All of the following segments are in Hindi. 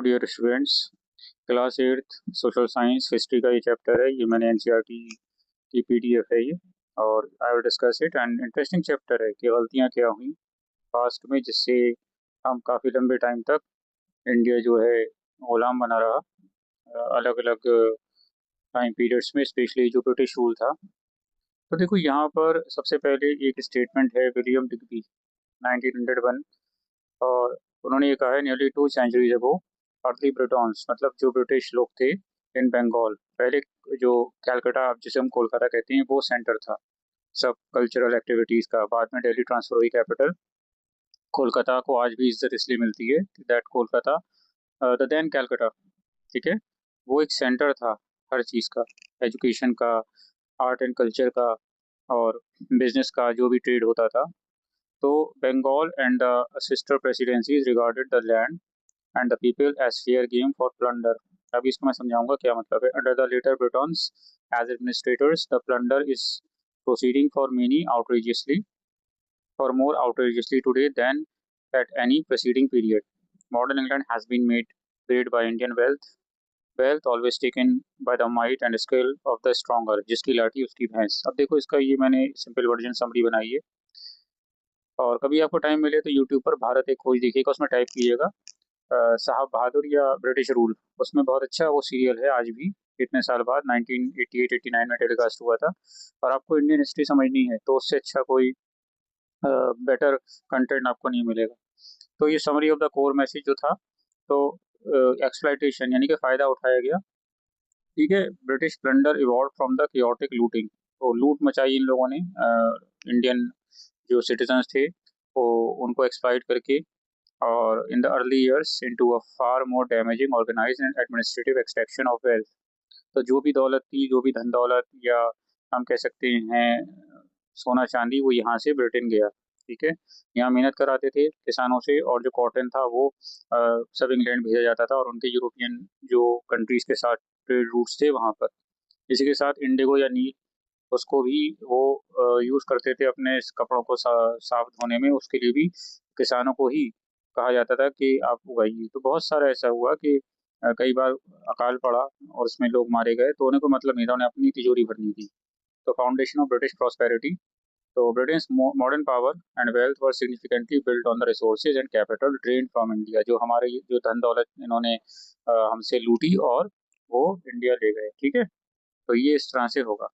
Dear students, class 8th social science history का ये चैप्टर है। ये मैंने एनसीईआरटी की पीडीएफ है ये, और I will discuss it. And interesting chapter है कि गलतियाँ क्या हुई पास्ट में, जिससे हम काफ़ी लंबे टाइम तक इंडिया जो है गुलाम बना रहा अलग अलग टाइम पीरियड्स में, स्पेशली जो ब्रिटिश रूल था। तो देखो, यहाँ पर सबसे पहले एक स्टेटमेंट है विलियम डिग्बी 1901, और उन्होंने ये कहा है नियरली 2 centuries अगो अर्ली ब्रिटॉन्स, मतलब जो ब्रिटिश लोग थे इन बंगाल, पहले जो कैलकाटा, अब जिसे हम कोलकाता कहते हैं, वो सेंटर था सब कल्चरल एक्टिविटीज़ का। बाद में दिल्ली ट्रांसफर हुई कैपिटल। कोलकाता को आज भी इज्जत इसलिए मिलती है that Kolkata the then Calcutta, ठीक है, वो एक सेंटर था हर चीज़ का, एजुकेशन का, आर्ट एंड कल्चर का, और बिजनेस का, जो भी ट्रेड होता था। तो Bengal and the sister presidencies regarded the land and the people as fair game for plunder. अभी इसको मैं समझाऊंगा क्या मतलब है। Under the latter Britons as administrators the plunder is proceeding for many outrageously, for more outrageously today than at any preceding period. Modern England has been made paid by Indian wealth always taken by the might and skill of the stronger, जिसकी लाठी उसकी भैंस। अब देखो, इसका ये मैंने सिंपल वर्जन समरी बनाई है, और कभी आपको टाइम मिले तो यूट्यूब पर भारत एक खोज देखिएगा, उसमें टाइप कीजिएगा साहब बहादुर या ब्रिटिश रूल। उसमें बहुत अच्छा वो सीरियल है, आज भी इतने साल बाद 1988-89 में टेलीकास्ट हुआ था। और आपको इंडियन हिस्ट्री समझनी है तो उससे अच्छा कोई बेटर कंटेंट आपको नहीं मिलेगा। तो ये summary of the core message जो था, तो एक्सप्लॉइटेशन यानी कि फ़ायदा उठाया गया, ठीक है। British plunder evolve from the chaotic looting, तो लूट मचाई इन लोगों ने इंडियन जो सिटीजन्स थे, वो उनको एक्सप्लॉइट करके, और in the early years into a far more damaging organised and administrative extraction of wealth. तो जो भी दौलत थी, जो भी धन दौलत, या हम कह सकते हैं सोना चांदी, वो यहाँ से ब्रिटेन गया, ठीक है। यहाँ मेहनत कराते थे किसानों से, और जो कॉटन था वो सब इंग्लैंड भेजा जाता था, और उनके यूरोपियन जो कंट्रीज के साथ ट्रेड रूट्स थे वहाँ पर। इसी के साथ इंडिगो या नील, उसको भी वो यूज़ करते थे अपने इस कपड़ों को साफ धोने में। उसके लिए भी किसानों को ही कहा जाता था कि आप उगाइए। तो बहुत सारा ऐसा हुआ कि कई बार अकाल पड़ा और उसमें लोग मारे गए, तो उन्हें कोई मतलब नहीं था, उन्हें अपनी तिजोरी भरनी थी। तो फाउंडेशन ऑफ ब्रिटिश प्रॉस्पेरिटी, तो Britain's modern power and wealth were significantly built on the resources and capital drain from India. जो हमारे जो धन दौलत इन्होंने हमसे लूटी और वो इंडिया ले गए, ठीक है। तो ये इस तरह से होगा।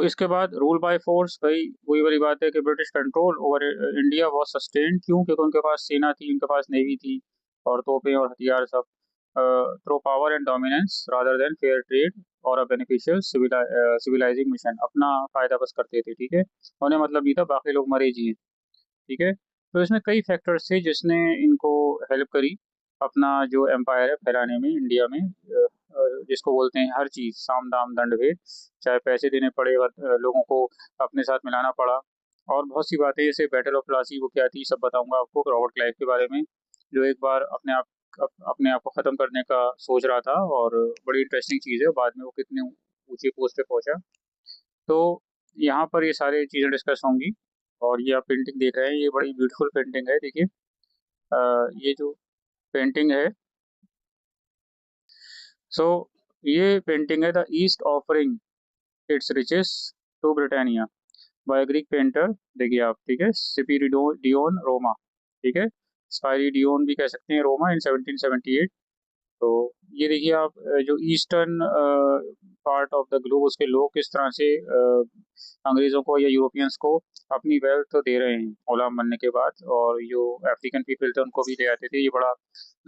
इसके बाद रूल बाय फोर्स, भाई वही वाली बात है कि British control over India was sustained, क्यों? क्योंकि उनके पास सेना थी, उनके पास नेवी थी, और तोपें और हथियार सब, through power and dominance rather than fair trade और अ बेनिफिशियल सिविलाइजिंग मिशन। अपना फायदा बस करते थे, ठीक है, उन्हें मतलब नहीं था बाकी लोग मरे जिए, ठीक है। तो इसमें कई फैक्टर्स थे जिसने इनको हेल्प करी अपना जो एम्पायर है फैलाने में इंडिया में, जिसको बोलते हैं हर चीज़ साम दाम दंड भेद, चाहे पैसे देने पड़े और लोगों को अपने साथ मिलाना पड़ा, और बहुत सी बातें, जैसे बैटल ऑफ प्लासी वो क्या थी सब बताऊंगा आपको, रॉबर्ट क्लाइव के बारे में, जो एक बार अपने आप को ख़त्म करने का सोच रहा था, और बड़ी इंटरेस्टिंग चीज़ है, बाद में वो कितने ऊंची पोस्ट पे पहुंचा। तो यहाँ पर ये सारी चीज़ें डिस्कस होंगी। और ये आप पेंटिंग देख रहे हैं, ये बड़ी ब्यूटीफुल पेंटिंग है, देखिए। ये जो पेंटिंग है, सो ये पेंटिंग है the East offering its riches to Britannia, by Greek painter, देखिए आप, ठीक है, डियोन रोमा, ठीक है, स्पायरी भी कह सकते हैं, रोमा इन 1778। तो ये देखिए आप, जो eastern part of the globe, उसके लोग किस तरह से अंग्रेज़ों को या यूरोपियंस को अपनी वेल्थ तो दे रहे हैं गुलाम बनने के बाद, और जो अफ्रीकन पीपल थे उनको भी ले आते थे। ये बड़ा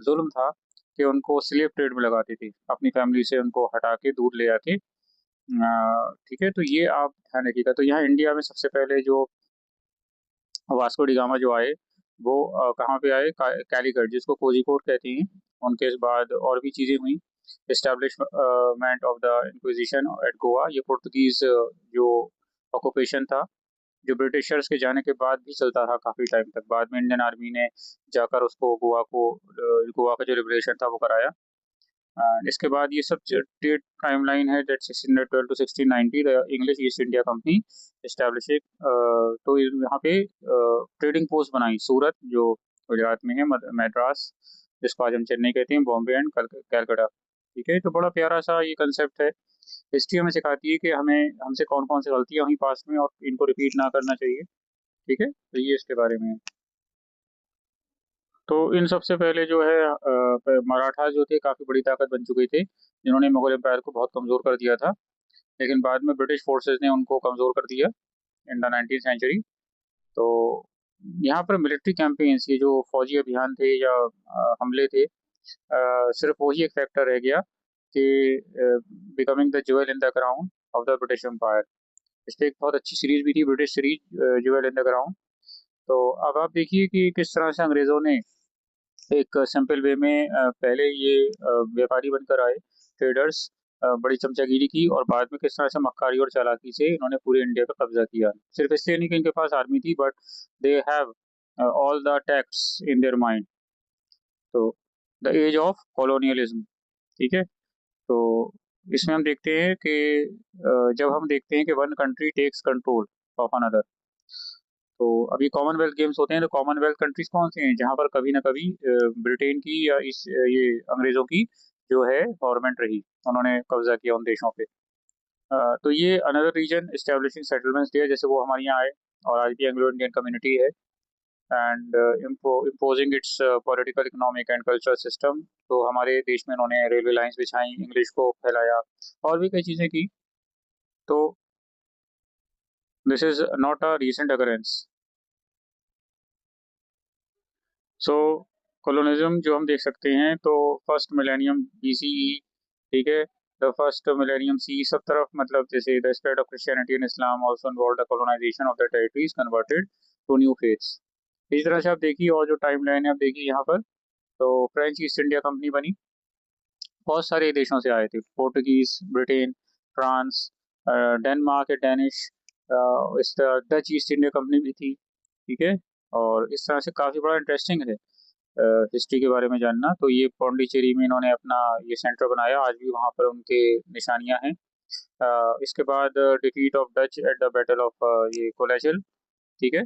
जुल्म था कि उनको स्लेव ट्रेड में लगाते थे, अपनी फैमिली से उनको हटा के दूर ले आके, ठीक है। तो ये आप ध्यान रखिएगा। तो यहाँ इंडिया में सबसे पहले जो वास्को डी गामा जो आए, वो कहाँ पे आए? कैलीकट, जिसको कोझिकोड कहते हैं। उनके बाद और भी चीज़ें हुई, establishment of the inquisition at Goa, ये पुर्तगीज जो ऑक्यूपेशन था, जो ब्रिटिशर्स के जाने के बाद भी चलता रहा काफ़ी टाइम तक। बाद में इंडियन आर्मी ने जाकर उसको गोवा का जो लिबरेशन था वो कराया। इसके बाद ये सब डेट टाइमलाइन है, date 1612 to 1690 the English East India Company establish, तो यहाँ पे ट्रेडिंग पोस्ट बनाई सूरत, जो गुजरात में है, मद्रास, जिसको आज हम चेन्नई कहते हैं, बॉम्बे एंड कैलकाटा। ठीक है, तो बड़ा प्यारा सा ये कंसेप्ट है। हिस्ट्री हमें सिखाती है कि हमें हमसे कौन कौन सी गलतियां हुई पास्ट में और इनको रिपीट ना करना चाहिए। ठीक है, तो ये इसके बारे में है। तो इन सबसे पहले जो है मराठा जो थे काफ़ी बड़ी ताकत बन चुके थे, जिन्होंने मुगल एम्पायर को बहुत कमज़ोर कर दिया था। लेकिन बाद में ब्रिटिश फोर्सेस ने उनको कमज़ोर कर दिया इन द 19th सेंचुरी। तो यहाँ पर मिलिट्री कैंपेन्स, ये जो फौजी अभियान थे या हमले थे, सिर्फ वही एक फैक्टर रह गया कि becoming the jewel in the crown of the British Empire. इस पे एक बहुत अच्छी सीरीज भी थी, British series jewel in the crown. तो अब आप देखिए कि किस तरह से अंग्रेज़ों ने एक सिंपल वे में पहले ये व्यापारी बनकर आए, ट्रेडर्स, बड़ी चमचागिरी की, और बाद में किस तरह से मक्कारी और चालाकी से इन्होंने पूरे इंडिया पे कब्जा किया। सिर्फ इसलिए नहीं कि इनके पास आर्मी थी, but they have all the tacts in their mind. तो द एज ऑफ कॉलोनियलिज्म। ठीक है, तो इसमें हम देखते हैं कि जब हम देखते हैं कि one country takes control of another. तो अभी कॉमनवेल्थ गेम्स होते हैं, तो कॉमनवेल्थ कंट्रीज कौन से हैं जहाँ पर कभी ना कभी ब्रिटेन की या ये अंग्रेजों की जो है गवर्नमेंट रही, उन्होंने कब्जा किया उन देशों पे। तो ये अनदर रीजन एस्टेब्लिशिंग सेटलमेंट्स दिया, जैसे वो हमारे यहाँ आए और आज भी एंग्लो इंडियन कम्युनिटी है, and imposing it's political, economic and cultural system. तो हमारे देश में उन्होंने रेलवे लाइंस बिछाई, इंग्लिश को फैलाया, और भी कई चीज़ें की। तो this is not a recent occurrence. So colonialism जो हम देख सकते हैं, तो फर्स्ट मिलेनियम BCE। ठीक है, द फर्स्ट मिलेनियम सी सब तरफ, मतलब जैसे the spread of Christianity and Islam also involved the colonisation of the territories converted to new faiths. इस तरह से आप देखिए, और जो टाइम लाइन है आप देखिए यहाँ पर, तो फ्रेंच ईस्ट इंडिया कंपनी बनी, बहुत सारे देशों से आए थे, पोर्टुगीज, ब्रिटेन, फ्रांस, डेनमार्क या डेनिश, इस डच ईस्ट इंडिया कंपनी भी थी। ठीक है, और इस तरह से काफ़ी बड़ा इंटरेस्टिंग है हिस्ट्री के बारे में जानना। तो ये पौंडीचेरी में इन्होंने अपना ये सेंटर बनाया, आज भी वहाँ पर उनके निशानियाँ हैं। इसके बाद defeat of Dutch at the battle of ये कोलेचल। ठीक है,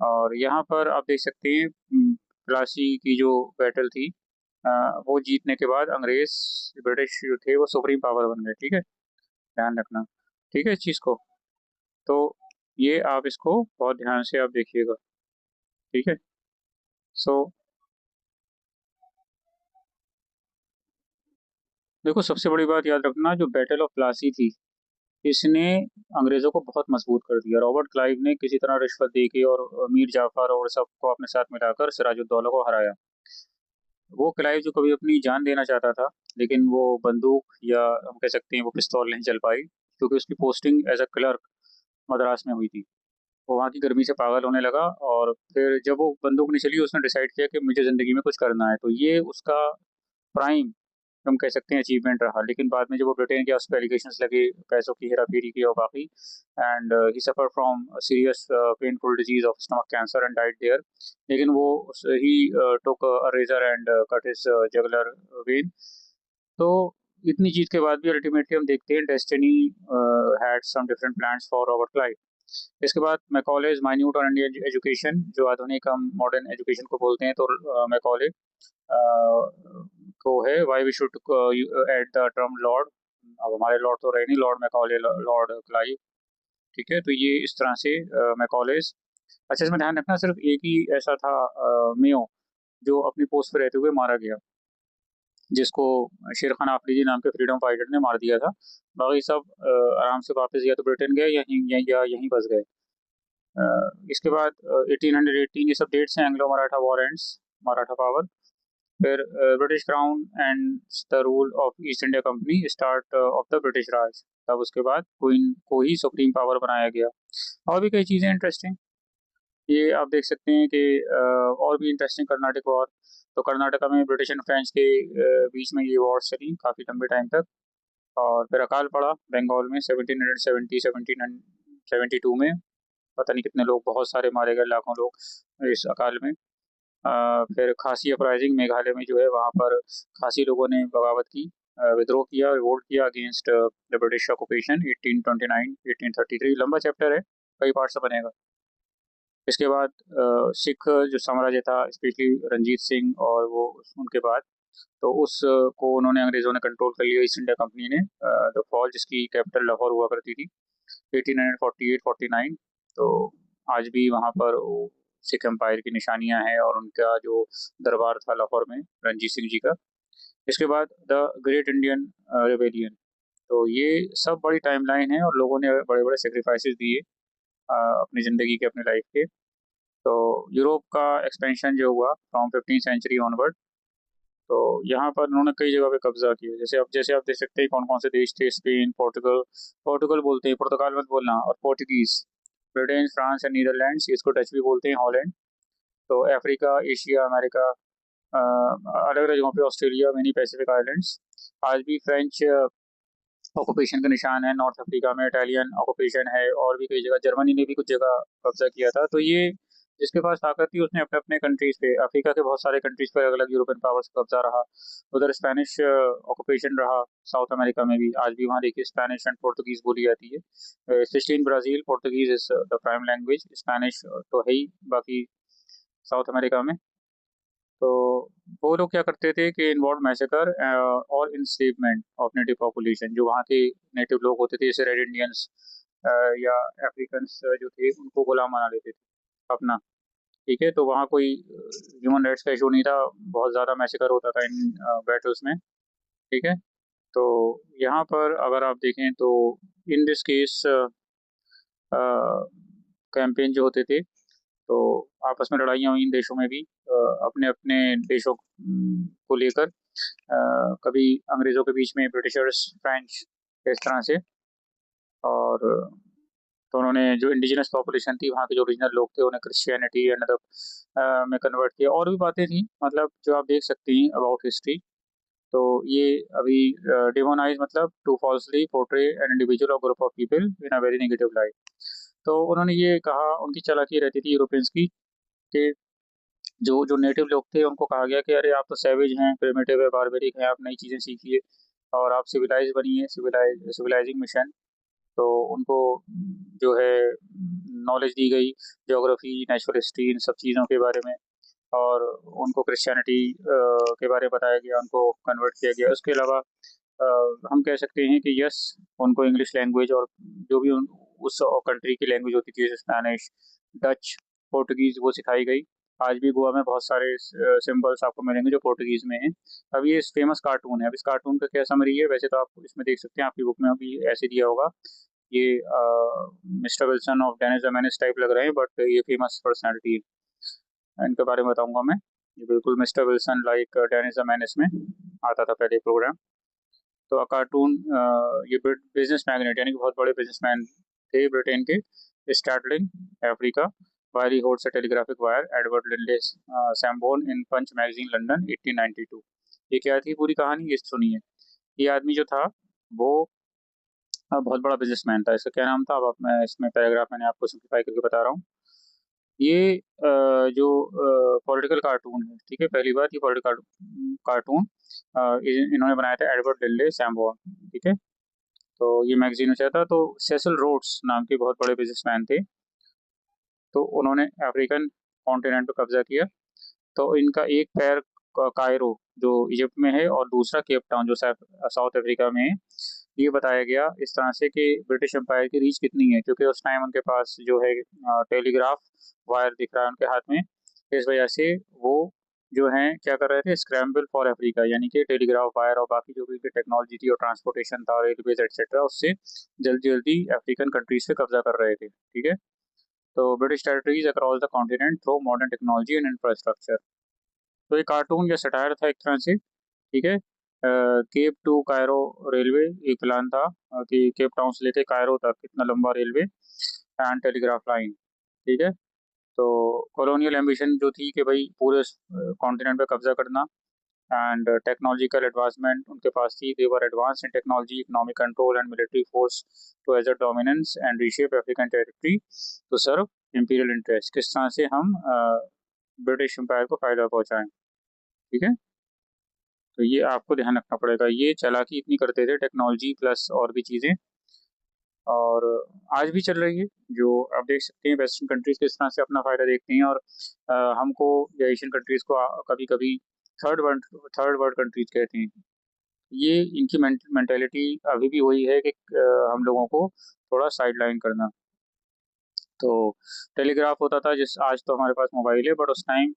और यहाँ पर आप देख सकते हैं प्लासी की जो बैटल थी, अ, वो जीतने के बाद अंग्रेज, ब्रिटिश जो थे वो सुप्रीम पावर बन गए। ठीक है, ध्यान रखना। ठीक है इस चीज़ को। तो ये आप इसको बहुत ध्यान से आप देखिएगा। ठीक है, सो देखो, सबसे बड़ी बात याद रखना, जो बैटल ऑफ प्लासी थी, इसने अंग्रेजों को बहुत मजबूत कर दिया। रॉबर्ट क्लाइव ने किसी तरह रिश्वत दे के और मीर जाफर और सबको अपने साथ मिलाकर सिराजुद्दौला को हराया। वो क्लाइव जो कभी अपनी जान देना चाहता था, लेकिन वो बंदूक या हम कह सकते हैं वो पिस्तौल नहीं चल पाई, क्योंकि उसकी posting as a clerk Madras में हुई थी। वो वहाँ की गर्मी से पागल होने लगा, और फिर जब वो बंदूक नहीं चली, उसने डिसाइड किया कि मुझे ज़िंदगी में कुछ करना है। तो ये उसका प्राइम हम कह सकते हैं अचीवमेंट रहा। लेकिन बाद में जब वो ब्रिटेन के उस पर एलिगेशंस लगे, पैसों की हेराफेरी की और बाकी, and he suffer from serious painful disease of stomach cancer and died there. लेकिन वो he took a razor and cut his jugular vein. तो इतनी चीज के बाद भी अल्टीमेटली हम देखते हैं destiny had some different plans for Robert Clive. इसके बाद Macaulay's minute on Indian education, जो आधुनिक हम मॉडर्न एजुकेशन को बोलते हैं, तो मैकॉले को है why we should add the term lord. अब हमारे लॉर्ड तो रहे नहीं, लॉर्ड मैकॉले, लॉर्ड क्लाइव। ठीक है, तो ये इस तरह से मैकॉलेज। अच्छा, इसमें ध्यान रखना, सिर्फ एक ही ऐसा था मेयो जो अपनी पोस्ट पे रहते हुए मारा गया, जिसको शेर खान आफरीदी नाम के फ्रीडम फाइटर ने मार दिया था। बाकी सब आराम से वापस या तो ब्रिटेन गए, यहीं बस गए। इसके बाद 1818, ये सब डेट्स हैं, Anglo Maratha war ends, Maratha power. फिर British crown and the rule of East India Company, start of the British Raj. तब उसके बाद क्वीन को ही सुप्रीम पावर बनाया गया। और भी कई चीज़ें इंटरेस्टिंग ये आप देख सकते हैं कि और भी इंटरेस्टिंग कर्नाटक वॉर। तो कर्नाटका में ब्रिटिश एंड फ्रेंच के बीच में ये वॉर चली काफ़ी लंबे टाइम तक। और फिर अकाल पड़ा बंगाल में 1770 1772 में। पता नहीं कितने लोग, बहुत सारे मारे गए, लाखों लोग इस अकाल में। फिर खासी अपराइजिंग मेघालय में जो है, वहाँ पर खासी लोगों ने बगावत की, विद्रोह किया, रिवोल्ट किया अगेंस्ट द ब्रिटिश ऑक्यूपेशन 1829 1833। लंबा चैप्टर है, कई पार्ट से बनेगा। इसके बाद सिख जो साम्राज्य था, स्पेशली रंजीत सिंह और वो उनके बाद, तो उस को उन्होंने अंग्रेज़ों ने कंट्रोल कर लिया, ईस्ट इंडिया कंपनी ने। द फॉल, जिसकी कैपिटल लाहौर हुआ करती थी 1848-49। तो आज भी वहाँ पर वो सिख एम्पायर की निशानियां हैं और उनका जो दरबार था लाहौर में रंजीत सिंह जी का। इसके बाद द ग्रेट इंडियन रेबेलियन। तो ये सब बड़ी टाइमलाइन है और लोगों ने बड़े बड़े सेक्रीफाइसेस दिए अपनी ज़िंदगी के, अपने लाइफ के। तो यूरोप का एक्सपेंशन जो हुआ फ्रॉम 15th सेंचुरी ऑनवर्ड, तो यहाँ पर उन्होंने कई जगह पे कब्जा किया। जैसे आप देख सकते हैं कौन कौन से देश थे। स्पेन, पोर्टुगल, पोर्टुगल बोलते हैं, पुर्तगाल मत बोलना, और Portuguese, Britain, France and Netherlands, इसको डच भी बोलते हैं, हॉलैंड। तो अफ्रीका, एशिया, अमेरिका, अलग अलग जगहों पे, ऑस्ट्रेलिया, मिनी पैसिफिक आइलैंड्स। आज भी फ्रेंच ऑक्यूपेशन का निशान है। नॉर्थ अफ्रीका में इटालियन ऑक्यूपेशन है, और भी कई जगह, जर्मनी ने भी कुछ जगह कब्जा किया था। तो ये जिसके पास ताकत थी उसने अपने अपने कंट्रीज पे, अफ्रीका के बहुत सारे कंट्रीज पे अलग अलग यूरोपियन पावर्स का कब्जा रहा। उधर स्पेनिश ऑक्यूपेशन रहा, साउथ अमेरिका में भी। आज भी वहाँ देखिए स्पेनिश एंड पोर्तुगीज बोली जाती है, specially in Brazil. Portuguese is the prime language, Spanish तो है ही बाकी साउथ अमेरिका में। तो वो लोग क्या करते थे कि इन्वॉल्व मैसेकर और इंस्लेवमेंट ऑफ नेटिव पॉपुलेशन। जो वहाँ के नेटिव लोग होते थे, जैसे रेड इंडियंस या अफ्रीकन्स जो थे, उनको गुलाम बना लेते थे अपना। ठीक है, तो वहाँ कोई ह्यूमन राइट्स का इशू नहीं था, बहुत ज़्यादा मैसेकर होता था इन बैटल्स में। ठीक है, तो यहाँ पर अगर आप देखें तो इन दिस केस कैंपेन जो होते थे, तो आपस में लड़ाइयाँ हुई इन देशों में भी, अपने अपने देशों को लेकर। कभी अंग्रेज़ों के बीच में, ब्रिटिशर्स, फ्रेंच, इस तरह से। और तो उन्होंने जो इंडिजिनस पॉपुलेशन थी, वहाँ के जो ओरिजिनल लोग थे, उन्हें क्रिश्चियनिटी एंड अदर में कन्वर्ट किया। और भी बातें थी, मतलब जो आप देख सकती हैं अबाउट हिस्ट्री। तो ये अभी डिमोनाइज, मतलब to falsely portray an individual और group of people in a very negative light. तो उन्होंने ये कहा, उनकी चालाकी रहती थी यूरोपियंस की, कि जो जो नेटिव लोग थे उनको कहा गया कि अरे आप तो सैवेज हैं, प्रिमिटिव है, बारबेरिक हैं, आप नई चीज़ें सीखिए और आप सिविलाइज बनिए, सिविलाइजिंग मिशन। तो उनको जो है नॉलेज दी गई, ज्योग्राफी, नेचुरल हिस्ट्री, इन सब चीज़ों के बारे में। और उनको क्रिश्चियनिटी के बारे में बताया गया, उनको कन्वर्ट किया गया। उसके अलावा अ, हम कह सकते हैं कि यस, उनको इंग्लिश लैंग्वेज और जो भी उस कंट्री की लैंग्वेज होती थी, जैसे स्पेनिश, डच, पोर्टुगीज, वो सिखाई गई। आज भी गोवा में बहुत सारे सिंबल्स आपको मिलेंगे जो पोर्टुगीज में हैं। अब ये फेमस कार्टून है, अब इस कार्टून का क्या समरी है, वैसे तो आप इसमें देख सकते हैं, आपकी बुक में भी ऐसे दिया होगा। ये mister Wilson of Dennis the Menace type लग रहे हैं, बट ये फेमस पर्सनैलिटी है, इनके बारे में बताऊंगा मैं। ये बिल्कुल mister Wilson like Dennis the Menace में आता था पहले प्रोग्राम। तो कार्टून, ये बिजनेस मैग्नेट, यानी कि बहुत बड़े बिजनेसमैन थे ब्रिटेन के, startling Africa, while he holds a telegraphic wire, Edward Linley Samborn in Punch Magazine London 1892। ये क्या थी पूरी कहानी, ये सुनिए। ये आदमी जो था वो बहुत बड़ा बिजनेसमैन था। इसका क्या नाम था, अब मैं इसमें पैराग्राफ मैंने आपको सिंप्लीफाई करके बता रहा हूँ। ये जो पॉलिटिकल कार्टून है, ठीक है, पहली बात ये पॉलिटिकल कार्टून इन्होंने बनाया था, एडवर्ड लिंडले सैम्बोर्न। ठीक है, तो ये मैगजीन में चाहता, तो सेसल रोड्स नाम के बहुत बड़े बिजनेसमैन थे, तो उन्होंने अफ्रीकन कॉन्टिनेंट पर कब्जा किया। तो इनका एक पैर कायरो जो इजिप्ट में है, और दूसरा केप टाउन जो साउथ अफ्रीका में है। ये बताया गया इस तरह से कि ब्रिटिश एम्पायर की रीच कितनी है, क्योंकि उस टाइम उनके पास जो है टेलीग्राफ वायर दिख रहा है उनके हाथ में। इस वजह से वो जो हैं क्या कर रहे थे, स्क्रैम्बल फॉर अफ्रीका, यानी कि टेलीग्राफ वायर और बाकी जो भी टेक्नोलॉजी थी और ट्रांसपोर्टेशन था, रेलवेज एक्सेट्रा, उससे जल्दी जल्दी अफ्रीकन कंट्रीज पे कब्जा कर रहे थे। ठीक है, तो British territories across the continent through modern technology and infrastructure. तो ये कार्टून या सटायर था एक तरह से। ठीक है, केप टू कायरो रेलवे एक प्लान था, कि केप टाउन से लेके कायरो तक कितना लंबा रेलवे एंड टेलीग्राफ लाइन। ठीक है, तो कॉलोनियल एम्बिशन जो थी कि भाई पूरे कॉन्टिनेंट पे कब्जा करना, एंड टेक्नोलॉजिकल एडवांसमेंट उनके पास थी। They were advance in technology, economic control and military force to exert dominance and reshape African territory to serve imperial interest. किस तरह से हम ब्रिटिश एम्पायर को फायदा पहुंचाएं। ठीक है, तो ये आपको ध्यान रखना पड़ेगा, ये चालाकी इतनी करते थे, टेक्नोलॉजी प्लस और भी चीज़ें। और आज भी चल रही है। जो आप देख सकते हैं वेस्टर्न कंट्रीज किस तरह से अपना फ़ायदा देखते हैं, और हमको या एशियन कंट्रीज़ को कभी-कभी थर्ड वर्ल्ड कंट्रीज कहते हैं। ये इनकी मेंटालिटी अभी भी वही है कि हम लोगों को थोड़ा साइडलाइन करना। तो टेलीग्राफ होता था, जिस आज तो हमारे पास मोबाइल है, बट उस टाइम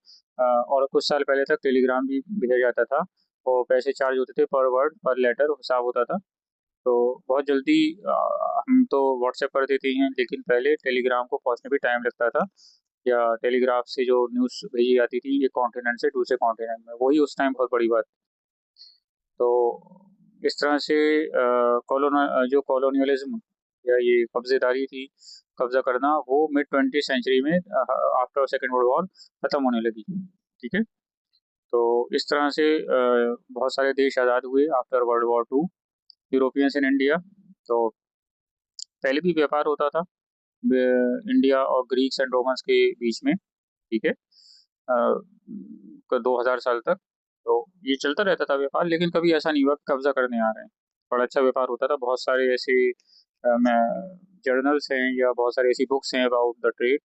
और कुछ साल पहले तक टेलीग्राम भी भेजा जाता था, और पैसे चार्ज होते थे पर वर्ड पर लेटर हिसाब होता था। तो बहुत जल्दी हम तो व्हाट्सएप कर देते हैं, लेकिन पहले टेलीग्राम को पहुंचने में टाइम लगता था, या टेलीग्राफ से जो न्यूज़ भेजी जाती थी एक कॉन्टिनेंट से दूसरे कॉन्टिनेंट में, वही उस टाइम बहुत बड़ी बात। तो इस तरह से जो कॉलोनियलिज्म या ये कब्जेदारी थी, कब्जा करना, वो मिड 20th सेंचुरी में आफ्टर सेकेंड वर्ल्ड वॉर खत्म होने लगी। ठीक है। तो इस तरह से बहुत सारे देश आज़ाद हुए after world war two, Europeans in India. तो पहले भी व्यापार होता था इंडिया और ग्रीक्स एंड रोमन्स के बीच में। ठीक है। 2000 साल तक तो ये चलता रहता था व्यापार, लेकिन कभी ऐसा नहीं हुआ कि कब्जा करने आ रहे हैं। बड़ा अच्छा व्यापार होता था। बहुत सारे ऐसे जर्नल्स हैं या बहुत सारी ऐसी बुक्स हैं about the trade.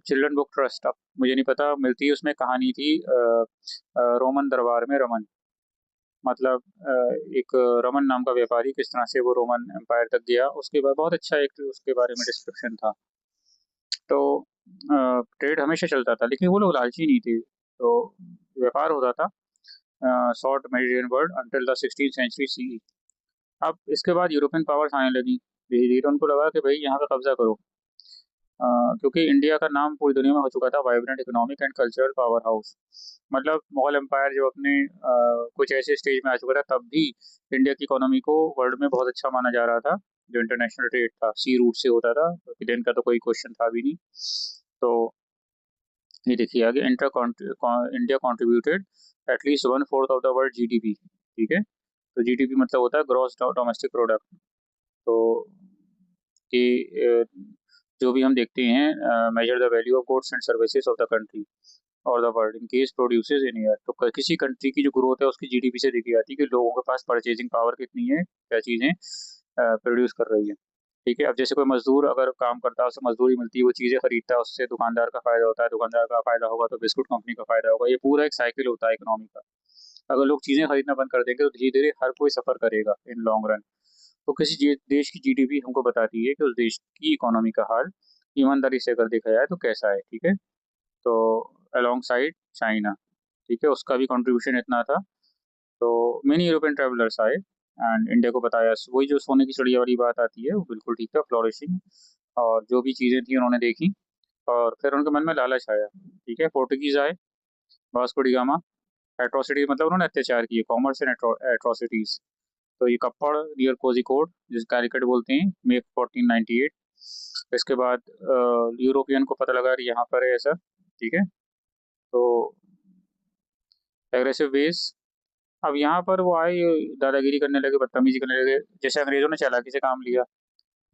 Children book trust, अब मुझे नहीं पता मिलती है, उसमें कहानी थी रोमन दरबार में रमन, मतलब एक रमन नाम का व्यापारी किस तरह से वो रोमन एम्पायर तक गया, उसके बाद बहुत अच्छा एक उसके बारे में डिस्क्रिप्शन था। तो ट्रेड हमेशा चलता था, लेकिन वो लोग लालची नहीं थे। तो व्यापार होता था short Mediterranean world until the 16th century सी। अब इसके बाद यूरोपियन पावर्स आने लगी, धीरे धीरे उनको लगा कि भाई यहाँ का कब्जा करो। क्योंकि इंडिया का नाम पूरी दुनिया में हो चुका था vibrant economic and cultural power house. मतलब मुगल एम्पायर जब अपने कुछ ऐसे स्टेज में आ चुका था, तब भी इंडिया की इकोनॉमी को वर्ल्ड में बहुत अच्छा माना जा रहा था। जो इंटरनेशनल ट्रेड था सी रूट से होता था, दिन का तो कोई क्वेश्चन था भी नहीं। तो ये देखिए आगे, India contributed at least 1/4 of the world GDP. ठीक है। तो जीडीपी मतलब होता है ग्रॉस डोमेस्टिक प्रोडक्ट। तो कि जो भी हम देखते हैं, measure the value of goods and services of the country और the world in case produces in year. तो किसी कंट्री की जो ग्रोथ है उसकी जीडीपी से देखी जाती है कि लोगों के पास परचेजिंग पावर कितनी है, क्या चीज़ें प्रोड्यूस कर रही है। ठीक है। अब जैसे कोई मजदूर अगर काम करता है, उसे मजदूरी मिलती है, वो चीज़ें खरीदता है, उससे दुकानदार का फायदा होता है, दुकानदार का फायदा होगा तो बिस्कुट कंपनी का फायदा होगा। ये पूरा एक साइकिल होता है इकोनॉमी का। अगर लोग चीज़ें खरीदना बंद कर देंगे तो धीरे धीरे हर कोई सफर करेगा इन लॉन्ग रन। तो किसी देश की जीडीपी हमको बताती है कि उस देश की इकोनॉमी का हाल ईमानदारी से अगर देखा जाए तो कैसा है। ठीक है। तो अलोंग साइड चाइना, ठीक है, उसका भी कंट्रीब्यूशन इतना था। तो मेनी यूरोपियन ट्रैवलर्स आए एंड इंडिया को बताया, वही जो सोने की चिड़िया वाली बात आती है, वो बिल्कुल ठीक था, फ्लोरिशिंग। और जो भी चीज़ें थी उन्होंने देखी, और फिर उनके मन में लालच आया। ठीक है। पोर्टुगीज आए, वास्को डी गामा। एट्रोसिटी मतलब उन्होंने अत्याचार किए, कॉमर्स एंड एट्रोसिटीज। तो ये कप्पड़ नियर कोझिकोड, जिस कैलिकट बोलते हैं, मे 1498। इसके बाद यूरोपियन को पता लगा कि यहाँ पर है ऐसा। ठीक है। तो एग्रेसिव वेज, अब यहाँ पर वो आए, दादागिरी करने लगे, बदतमीजी करने लगे, जैसे अंग्रेजों ने चालाकी से काम लिया।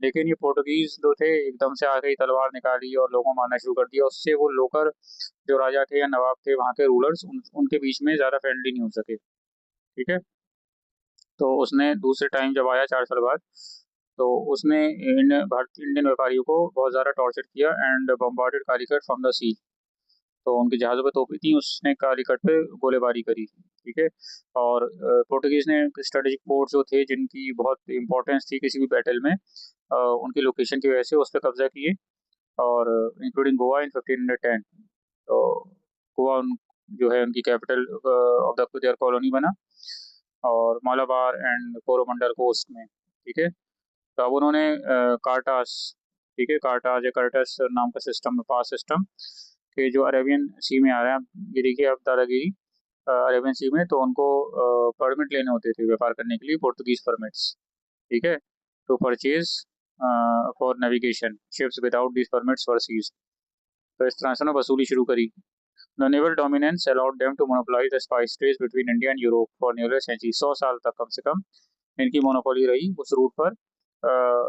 लेकिन ये पोर्टुगीज जो थे एकदम से आ गई, तलवार निकाली और लोगों को मारना शुरू कर दिया। उससे वो लोकल जो राजा थे या नवाब थे वहाँ के रूलर्स, उनके बीच में ज़्यादा फ्रेंडली नहीं हो सके। ठीक है। तो उसने दूसरे टाइम जब आया 4 साल बाद, तो उसने भारतीय इंडियन व्यापारियों को बहुत ज़्यादा टॉर्चर किया and bombarded Calicut from the sea. तो उनके जहाज़ों पे तोपें थी, उसने कालीकट पे गोलीबारी करी। ठीक है। और पोर्टुगीज़ ने स्ट्रेटेजिक पोर्ट जो थे जिनकी बहुत इंपॉर्टेंस थी किसी भी बैटल में, उनकी लोकेशन की वजह से उस पर कब्जा किए, और इंक्लूडिंग गोवा इन 1510। तो गोवा जो है उनकी capital of the their colony बना, और मालाबार एंड कोरोमंडल कोस्ट में। ठीक है। तो अब उन्होंने कार्टास, ठीक है, कार्टाज या कर्टस नाम का सिस्टम, पास सिस्टम के जो अरेबियन सी में आ रहा है। ये देखिए अब दादागिरी अरेबियन सी में, तो उनको परमिट लेने होते थे व्यापार करने के लिए, पोर्तुगीज परमिट्स। ठीक है। To purchase for navigation ships without this permits were seized. तो इस तरह से उन्होंने वसूली शुरू करी। The naval dominance allowed them to monopolise the spice trade between India and Europe for near century. 100 साल तक कम से कम इनकी मोनोपोली रही उस रूट पर,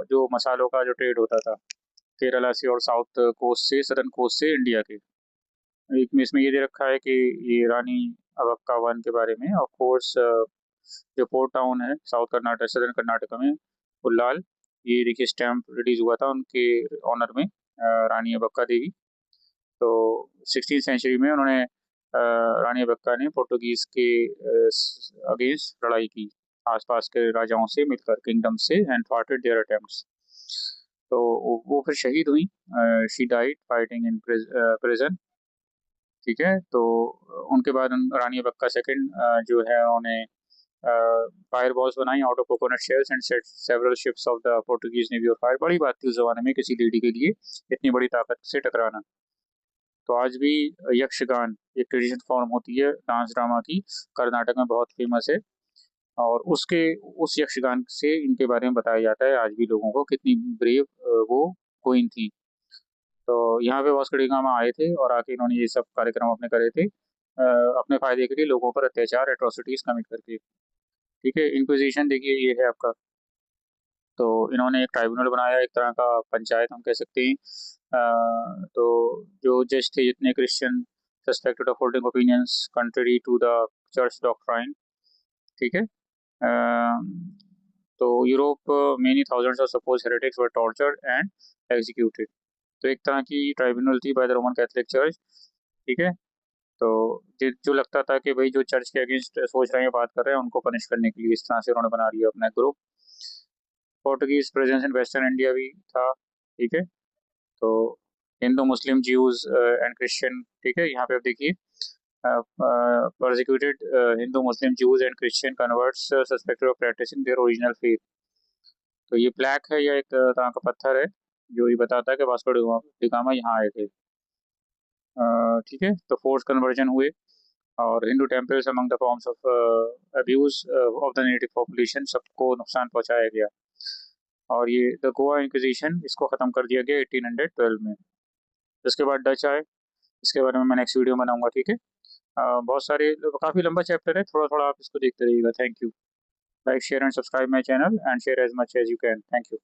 जो मसालों का जो ट्रेड होता था केरला से और साउथ कोस्ट से, सदर्न कोस्ट से इंडिया के। एक में इसमें ये दे रखा है कि ये रानी अबक्का वन के बारे में, ऑफ कोर्स जो पोर्ट टाउन है साउथ कर्नाटक, सदर्न कर्नाटक में, उल्लाल। ये देखिए स्टैम्प रिलीज हुआ था उनके ऑनर में, रानी अब्बक्का देवी। तो 16th सेंचुरी में उन्होंने रानी अब्बक्का ने पोर्टुगीज के अगेंस्ट लड़ाई की, आसपास के राजाओं से मिलकर, किंगडम से, एंड थ्वार्टेड देयर अटेम्प्ट्स। तो वो फिर शहीद हुई। She died fighting in prison. ठीक है, तो उनके बाद रानी अब्बक्का सेकंड जो है उन्होंने फायर बॉल्स बनाई out of coconut shells and set several ships of the Portuguese navy और फायर। बड़ी बात थी उस जमाने में किसी लेडी के लिए इतनी बड़ी ताकत से टकराना। तो आज भी यक्षगान एक ट्रेडिशन फॉर्म होती है डांस ड्रामा की, कर्नाटक में बहुत फेमस है। और उसके उस यक्षगान से इनके बारे में बताया जाता है आज भी लोगों को, कितनी ब्रेव वो क्वीन थी। तो यहाँ पे वास्को डी गामा आए थे और आके इन्होंने ये सब कार्यक्रम अपने करे थे, अपने फायदे के लिए लोगों पर अत्याचार, एट्रोसिटीज कमिट करके। ठीक है, इंक्विजिशन देखिए ये है आपका। तो इन्होंने एक ट्राइब्यूनल बनाया, एक तरह का पंचायत हम कह सकते हैं। तो जो जज थे जितने Christian suspected of holding opinions contrary to the church doctrine. ठीक है, तो Europe many thousands of suppose heretics were tortured and executed. तो एक तरह की ट्राइब्यूनल थी by the Roman Catholic Church. ठीक है, तो जो लगता था कि भाई जो चर्च के अगेंस्ट सोच रहे हैं, बात कर रहे हैं, उनको पनिश करने के लिए इस तरह से उन्होंने बना लिया अपना group. Portuguese presence in western India भी था। ठीक है, तो हिंदू, मुस्लिम, ज्यूज एंड क्रिश्चियन। ठीक है, यहाँ पे आप देखिए persecuted Hindu, Muslim, Jews and Christian converts suspected of practicing their original faith। तो ये ब्लैक है या एक तरह का पत्थर है जो ये बताता है कि वास्को डी गामा यहाँ आए थे। ठीक है, तो फोर्स कन्वर्जन हुए और Hindu temples among the forms of abuse of the native population, सबको नुकसान पहुंचाया गया। और ये द गोवा इंक्विजिशन, इसको ख़त्म कर दिया गया 1812 में। इसके बाद डच आए, इसके बारे में मैं नेक्स्ट वीडियो बनाऊंगा। ठीक है, बहुत सारे, काफ़ी लंबा चैप्टर है, थोड़ा थोड़ा आप इसको देखते रहिएगा। Thank you. Like, share and subscribe my channel and share as much as you can. Thank you.